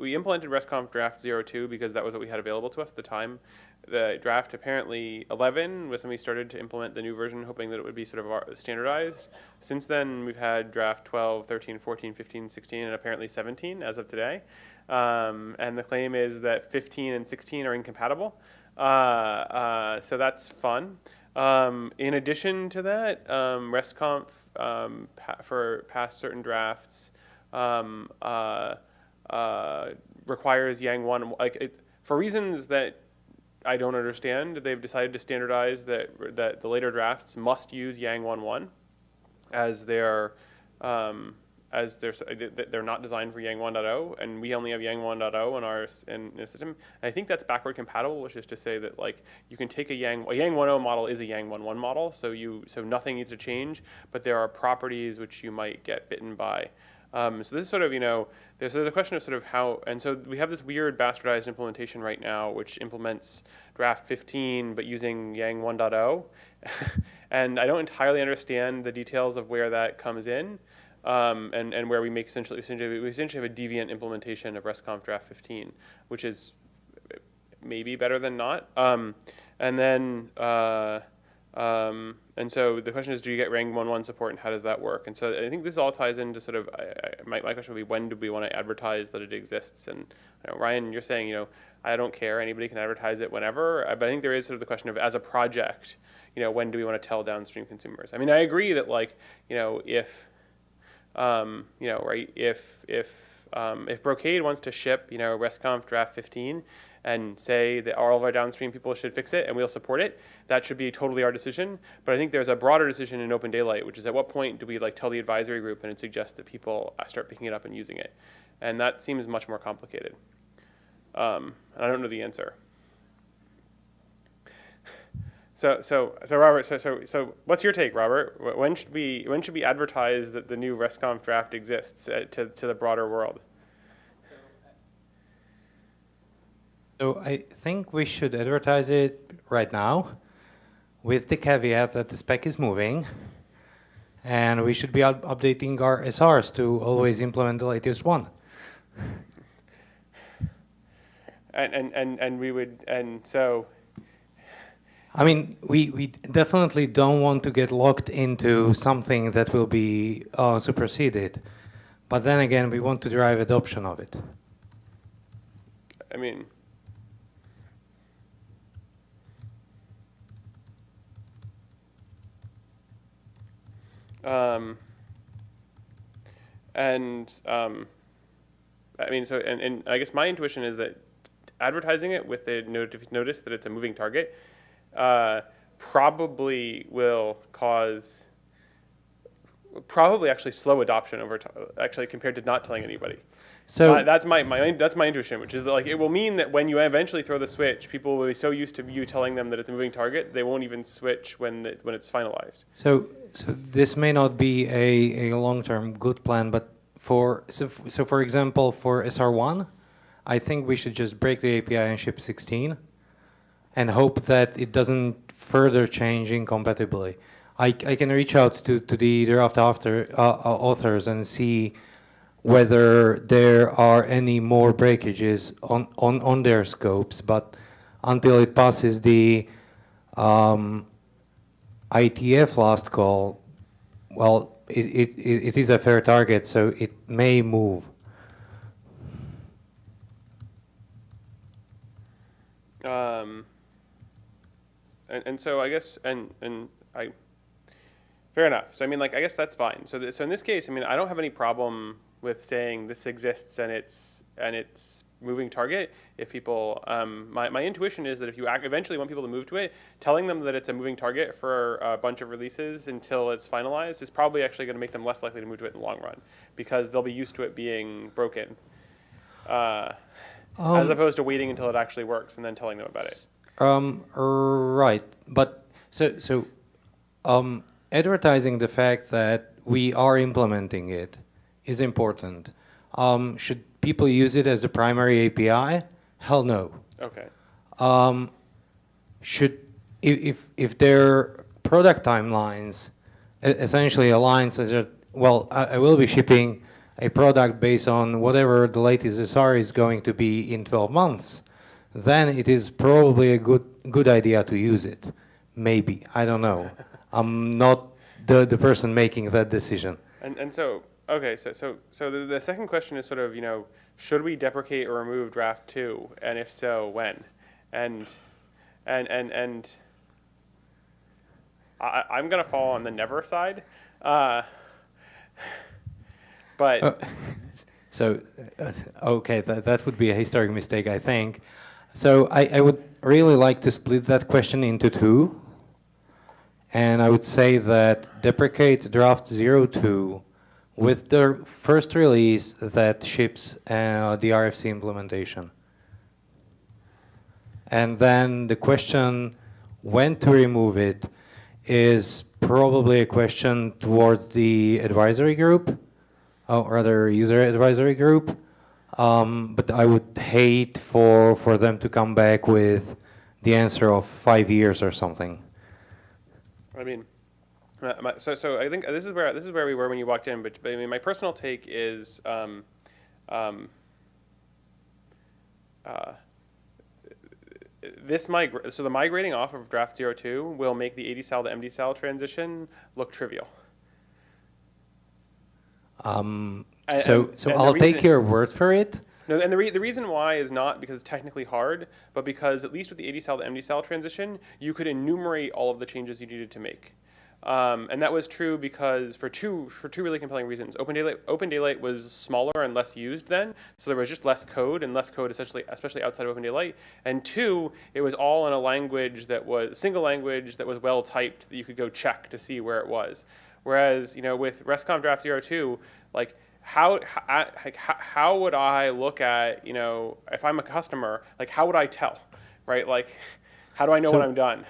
we implemented RESTCONF draft 02 because that was what we had available to us at the time. The draft apparently 11 was when we started to implement the new version, hoping that it would be sort of standardized. Since then, we've had draft 12, 13, 14, 15, 16, and apparently 17 as of today. And the claim is that 15 and 16 are incompatible. So that's fun. In addition to that, RESTCONF for past certain drafts requires Yang 1. For reasons that I don't understand, they've decided to standardize that the later drafts must use Yang 1.1 as they're not designed for Yang 1.0, and we only have Yang 1.0 in our system. And I think that's backward compatible, which is to say that you can take a Yang 1.0 model is a Yang 1.1 model, so nothing needs to change, but there are properties which you might get bitten by. So this is sort of, there's a question of sort of how, and so we have this weird bastardized implementation right now, which implements draft 15, but using Yang 1.0. And I don't entirely understand the details of where that comes in, and where we make essentially have a deviant implementation of RESTCONF draft 15, which is maybe better than not. And so the question is, do you get Yang 1.1 support, and how does that work? And so I think this all ties into sort of, my question would be, when do we want to advertise that it exists? And Ryan, you're saying, I don't care, anybody can advertise it whenever, but I think there is sort of the question of, as a project, when do we want to tell downstream consumers? I mean, I agree that if Brocade wants to ship, RESTCONF draft 15 and say that all of our downstream people should fix it and we'll support it, that should be totally our decision. But I think there's a broader decision in Open Daylight, which is at what point do we tell the advisory group and suggest that people start picking it up and using it? And that seems much more complicated. And I don't know the answer. So Robert, so what's your take, Robert? When should we advertise that the new RESTCONF draft exists to the broader world? So I think we should advertise it right now, with the caveat that the spec is moving, and we should be updating our SRs to always implement the latest one. So. I mean, we definitely don't want to get locked into something that will be superseded, but then again, we want to drive adoption of it. I mean. And I guess my intuition is that advertising it with the notice that it's a moving target probably actually slow adoption over time, actually, compared to not telling anybody. So that's my intuition, which is that it will mean that when you eventually throw the switch, people will be so used to you telling them that it's a moving target, they won't even switch when it's finalized. So this may not be a long-term good plan, but for example, for SR1, I think we should just break the API and ship 16, and hope that it doesn't further change incompatibly. I can reach out to the draft authors and see whether there are any more breakages on their scopes, but until it passes the IETF last call, well, it is a fair target, so it may move. And so I guess, fair enough. So I mean, I guess that's fine. So in this case, I mean, I don't have any problem with saying this exists and it's moving target. If people, my intuition is that if you eventually want people to move to it, telling them that it's a moving target for a bunch of releases until it's finalized is probably actually going to make them less likely to move to it in the long run, because they'll be used to it being broken, as opposed to waiting until it actually works and then telling them about it. Right, but so advertising the fact that we are implementing it is important. Should people use it as the primary API? Hell no. Okay. If their product timelines essentially align such that, well, I will be shipping a product based on whatever the latest SR is going to be in 12 months, then it is probably a good idea to use it. Maybe, I don't know. I'm not the person making that decision. And so, okay, so the second question is sort of, should we deprecate or remove draft 2, and if so, when? And I'm gonna fall on the never side, but Okay, that would be a historic mistake, I think. So I would really like to split that question into two. And I would say that deprecate draft 02 with the first release that ships the RFC implementation. And then the question when to remove it is probably a question towards the advisory group, or rather user advisory group. But I would hate for them to come back with the answer of 5 years or something. I mean, so I think this is where we were when you walked in. But I mean, my personal take is so the migrating off of draft 02 will make the 80 cell to MD cell transition look trivial. So I'll take your word for it. No, and the reason why is not because it's technically hard, but because at least with the 80 cell to MD cell transition, you could enumerate all of the changes you needed to make. And that was true because for two really compelling reasons. Open Daylight was smaller and less used then, so there was just less code essentially, especially outside of Open Daylight. And two, it was all in a language that was single language that was well typed that you could go check to see where it was. Whereas with RESTCONF draft 02, like how would I look at if I'm a customer, like how would I tell, right? Like how do I know when I'm done?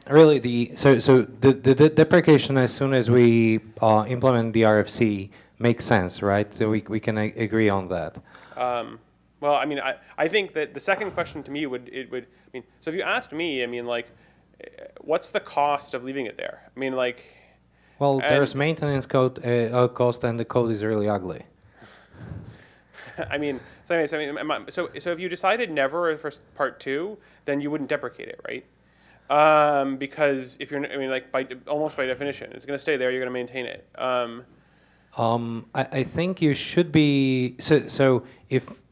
Really the deprecation as soon as we implement the RFC makes sense, right? So we can agree on that. Well, I mean, I think that the second question to me so if you asked me, I mean, like, what's the cost of leaving it there? I mean, like. Well, there's maintenance cost, and the code is really ugly. I mean, so if you decided never for part 2, then you wouldn't deprecate it, right? Because if you're, almost by definition, it's going to stay there. You're going to maintain it. I think you should be so if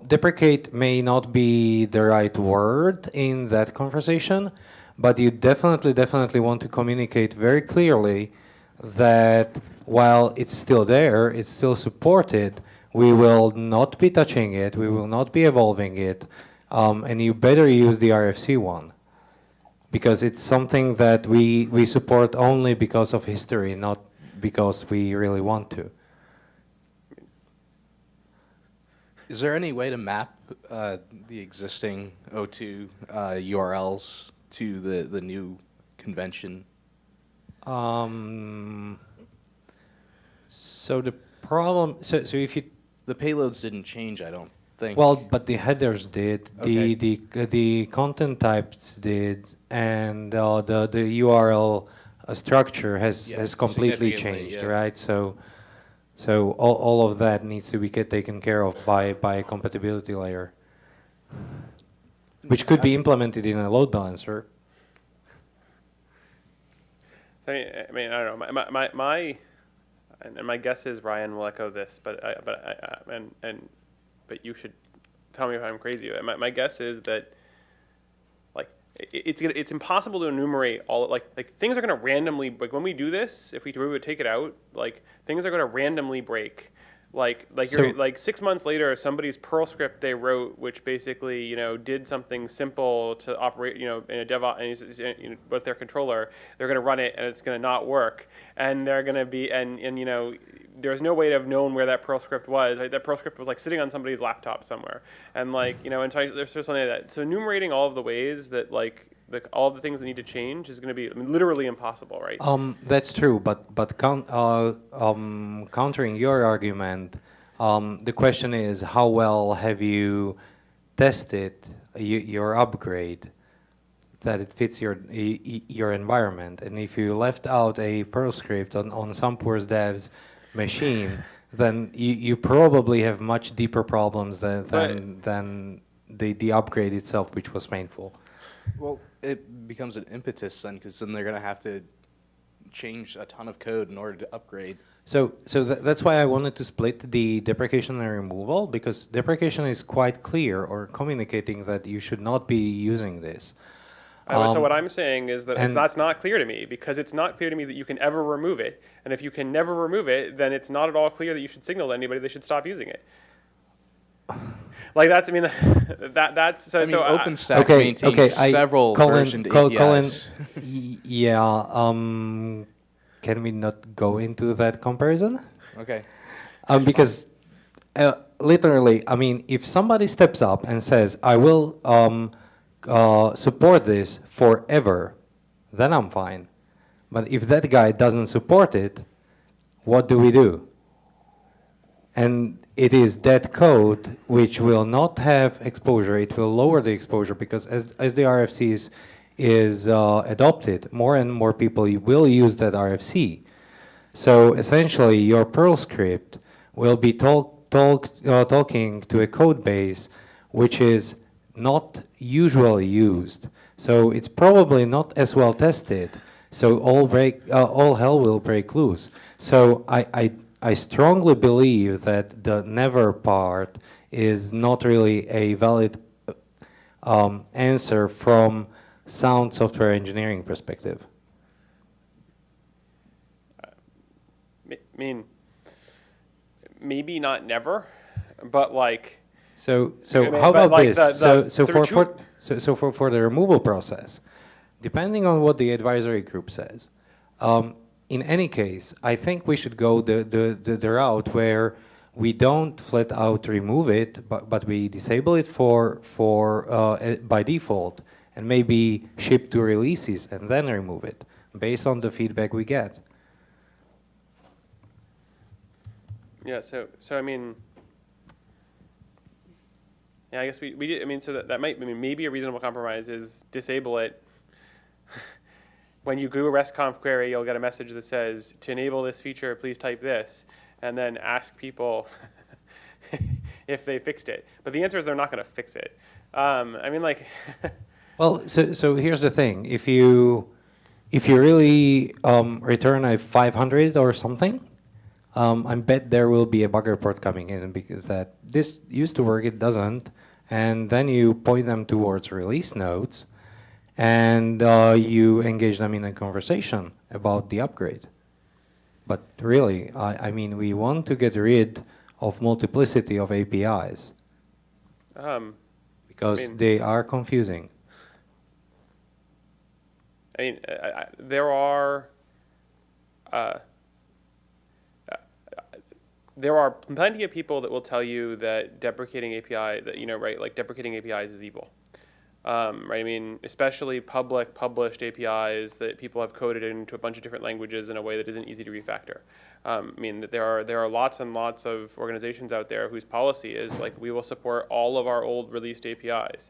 deprecate may not be the right word in that conversation, but you definitely want to communicate very clearly that while it's still there, it's still supported, we will not be touching it, we will not be evolving it, and you better use the RFC one. Because it's something that we support only because of history, not because we really want to. Is there any way to map the existing O2 URLs to the new convention? So the problem, so if you... The payloads didn't change, I don't think. Well, but the headers did, okay. the content types did, and the URL structure has completely changed, right? So all of that needs to be taken care of by a compatibility layer, which could be implemented in a load balancer. I mean, I don't know. My guess is Ryan will echo this, but you should tell me if I'm crazy. My guess is that it's impossible to enumerate all like things are going to randomly, like when we do this, if we would take it out, like things are going to randomly break. You're, like 6 months later, somebody's Perl script they wrote, which basically did something simple to operate in a DevOps with their controller, they're going to run it and it's going to not work, and they're going to be and there's no way to have known where that Perl script was. Right? That Perl script was like sitting on somebody's laptop somewhere, and and so there's something like that. So enumerating all of the ways that all of the things that need to change is going to be literally impossible, right? That's true, but countering your argument, the question is how well have you tested your upgrade that it fits your environment? And if you left out a Perl script on some poor devs machine, then you probably have much deeper problems than the upgrade itself, which was painful. Well, it becomes an impetus then, because then they're going to have to change a ton of code in order to upgrade. So that's why I wanted to split the deprecation and removal, because deprecation is quite clear or communicating that you should not be using this. So what I'm saying is that that's not clear to me, because it's not clear to me that you can ever remove it. And if you can never remove it, then it's not at all clear that you should signal to anybody they should stop using it. Like that's, I mean, that's so. I mean, so OpenStack maintains several versioned APIs. Colin, yeah. Can we not go into that comparison? Okay. Because literally, I mean, if somebody steps up and says, "I will support this forever," then I'm fine. But if that guy doesn't support it, what do we do? And it is that code which will not have exposure. It will lower the exposure, because as the RFC is adopted, more and more people will use that RFC. So essentially, your Perl script will be talking to a code base which is not usually used. So it's probably not as well tested. So all hell will break loose. So I strongly believe that the never part is not really a valid answer from sound software engineering perspective. I mean, maybe not never, but like. So I mean, how about like this? So for the removal process, depending on what the advisory group says, in any case, I think we should go the route where we don't flat out remove it, but we disable it by default, and maybe ship to releases and then remove it based on the feedback we get. Yeah. So I mean. Yeah, I guess we did. I mean, so that might. I mean, maybe a reasonable compromise is disable it. When you do a RESTCONF query, you'll get a message that says, "To enable this feature, please type this," and then ask people if they fixed it. But the answer is they're not going to fix it. I mean, like. Well, so here's the thing: if you really return a 500 or something, I bet there will be a bug report coming in because that this used to work, it doesn't, and then you point them towards release notes, and you engage them in a conversation about the upgrade. But really, I mean, we want to get rid of multiplicity of APIs because they are confusing. I mean, there are plenty of people that will tell you that deprecating API, like deprecating APIs is evil. Right? I mean, especially published APIs that people have coded into a bunch of different languages in a way that isn't easy to refactor. I mean, there are lots and lots of organizations out there whose policy is like, we will support all of our old released APIs.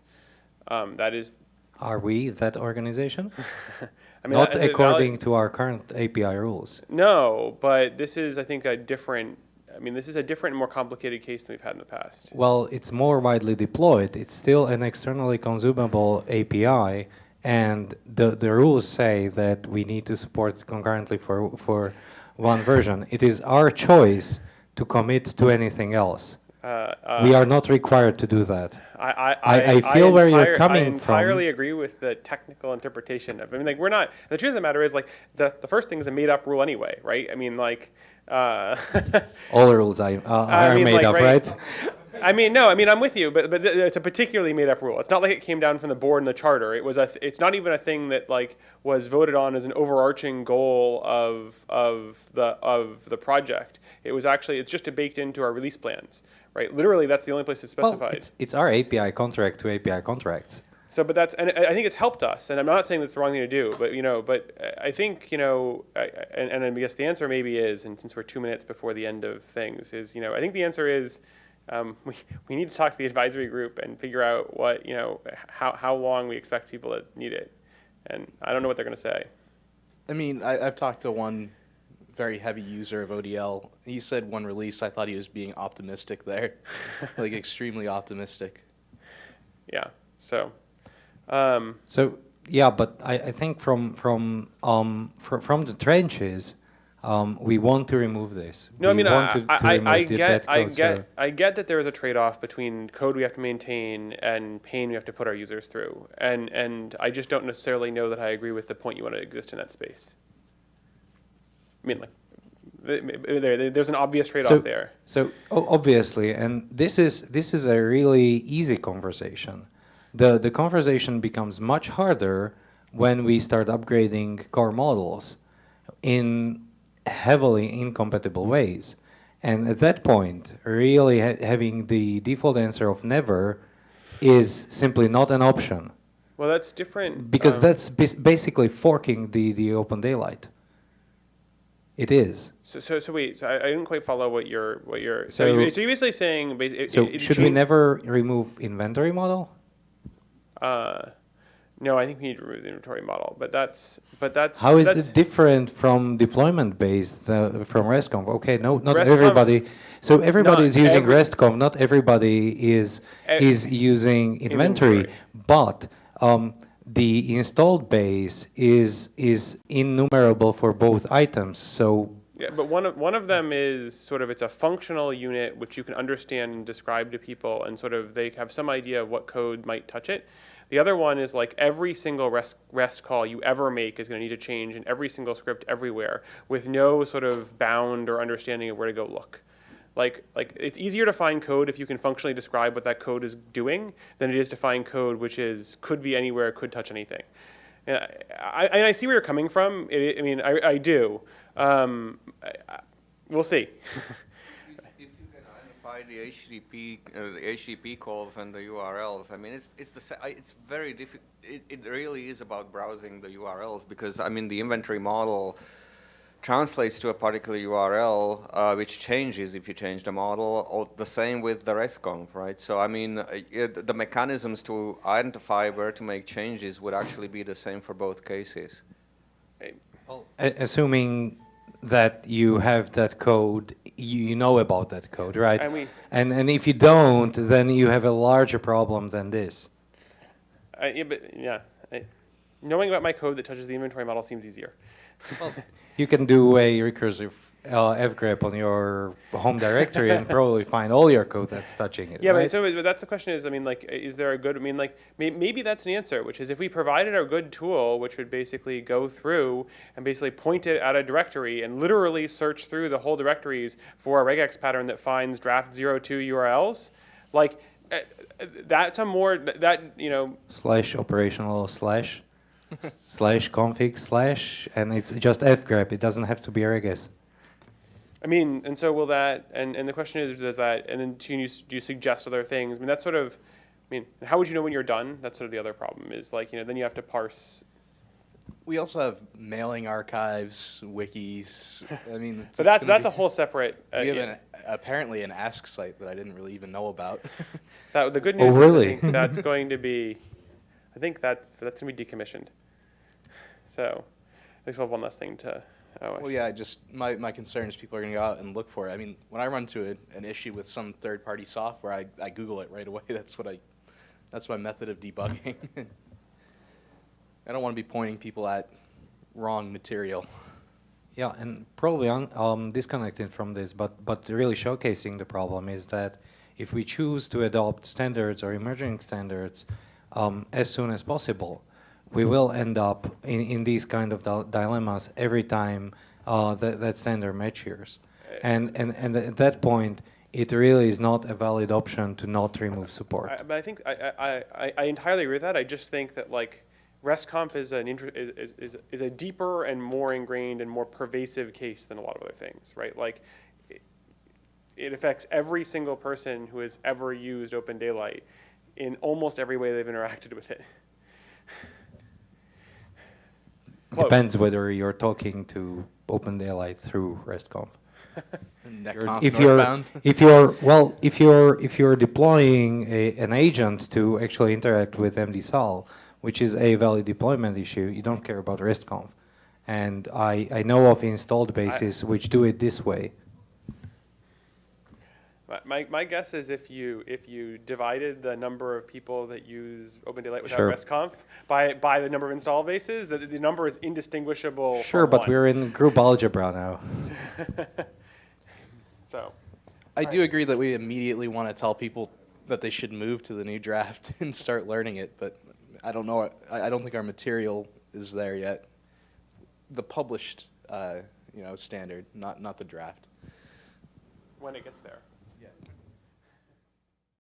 That is. Are we that organization? I mean, not according to our current API rules. No, but this is, I think, this is a different and more complicated case than we've had in the past. Well, it's more widely deployed. It's still an externally consumable API, and the rules say that we need to support it concurrently for one version. It is our choice to commit to anything else. We are not required to do that. I feel where you're coming from. I entirely agree with the technical interpretation of. I mean, like, we're not. The truth of the matter is, like, the first thing is a made-up rule anyway, right? I mean, like. All rules are made up, right? I mean, no. I mean, I'm with you, but it's a particularly made-up rule. It's not like it came down from the board and the charter. It's not even a thing that like was voted on as an overarching goal of the project. It was actually, it's just baked into our release plans, right? Literally, that's the only place it's specified. Well, it's our API contract to API contracts. So, but and I think it's helped us, and I'm not saying that's the wrong thing to do, but I think, and I guess the answer maybe is, and since we're 2 minutes before the end of things, is, I think the answer is, we need to talk to the advisory group and figure out what, how long we expect people to need it, and I don't know what they're going to say. I mean, I've talked to one very heavy user of ODL. He said one release. I thought he was being optimistic there, like extremely optimistic. Yeah. So. So yeah, but I think from the trenches, we want to remove this. No, I We mean, want to remove that code, so- I get that there is a trade-off between code we have to maintain and pain we have to put our users through, and I just don't necessarily know that I agree with the point you want to exist in that space. I mean, like, there's an obvious trade-off there. So obviously, and this is a really easy conversation. The conversation becomes much harder when we start upgrading core models in heavily incompatible ways. And at that point, really having the default answer of never is simply not an option. Well, that's different. Because that's basically forking the open daylight. It is. So wait. So I didn't quite follow what you're. So you're basically saying. Should we never remove inventory model? No, I think we need to remove the inventory model. But that's. How is it different from deployment based from RESTCONF? Okay, no, not RESTCONF, everybody. So everybody is using every- RESTCONF. Not everybody is using inventory. But the installed base is innumerable for both items. So yeah, but one of them is sort of it's a functional unit which you can understand and describe to people, and sort of they have some idea of what code might touch it. The other one is like every single REST call you ever make is going to need to change in every single script everywhere with no sort of bound or understanding of where to go look. Like it's easier to find code if you can functionally describe what that code is doing than it is to find code which could be anywhere, could touch anything. And I see where you're coming from. I do. We'll see. If you can identify the HTTP calls and the URLs, I mean, it's very difficult. It really is about browsing the URLs because I mean the inventory model translates to a particular URL, which changes if you change the model, or the same with the RESTCONF, right? So, I mean, the mechanisms to identify where to make changes would actually be the same for both cases. assuming that you have that code, you know about that code, right? And if you don't, then you have a larger problem than this. Knowing about my code that touches the inventory model seems easier. Well, you can do a recursive fgrep on your home directory and probably find all your code that's touching it. Yeah, right? but that's the question is, I mean, like, is there a good, I mean, like, maybe that's an answer, which is if we provided a good tool, which would basically go through and basically point it at a directory and literally search through the whole directories for a regex pattern that finds draft 02 URLs, like, that's a more, slash operational slash config / and it's just fgrep. It doesn't have to be regex. I mean, and so will that, and the question is, does that, and then do you suggest other things? I mean, that's sort of, I mean, how would you know when you're done? That's sort of the other problem is like, then you have to parse. We also have mailing archives, wikis. I mean, So that's a whole separrait. We have apparently an Ask site that I didn't really even know about. The good news really? is I think that's going to be, that's going to be decommissioned. So at least we'll have one less thing to. Well, yeah, my concern is people are going to go out and look for it. I mean, when I run into an issue with some third-party software, I Google it right away. That's my method of debugging. I don't want to be pointing people at wrong material. Yeah, and probably disconnected from this, but really showcasing the problem is that if we choose to adopt standards or emerging standards as soon as possible, we will end up in these kind of dilemmas every time that standard matures. And at that point, it really is not a valid option to not remove support. But I think I entirely agree with that. I just think that like RESTCONF is a deeper and more ingrained and more pervasive case than a lot of other things, right? Like it affects every single person who has ever used Open Daylight in almost every way they've interacted with it. Close. Depends whether you're talking to Open Daylight through RESTCONF. If you're deploying an agent to actually interact with MDSAL, which is a valid deployment issue, you don't care about RESTCONF. And I know of installed bases which do it this way. My guess is if you divided the number of people that use Open Daylight without Sure. RESTConf by the number of install bases, that the number is indistinguishable. Sure, from but one. we're in group algebra now. So, I do agree that we immediately want to tell people that they should move to the new draft and start learning it, but I don't know. I don't think our material is there yet. The published, standard, not the draft. when it gets there.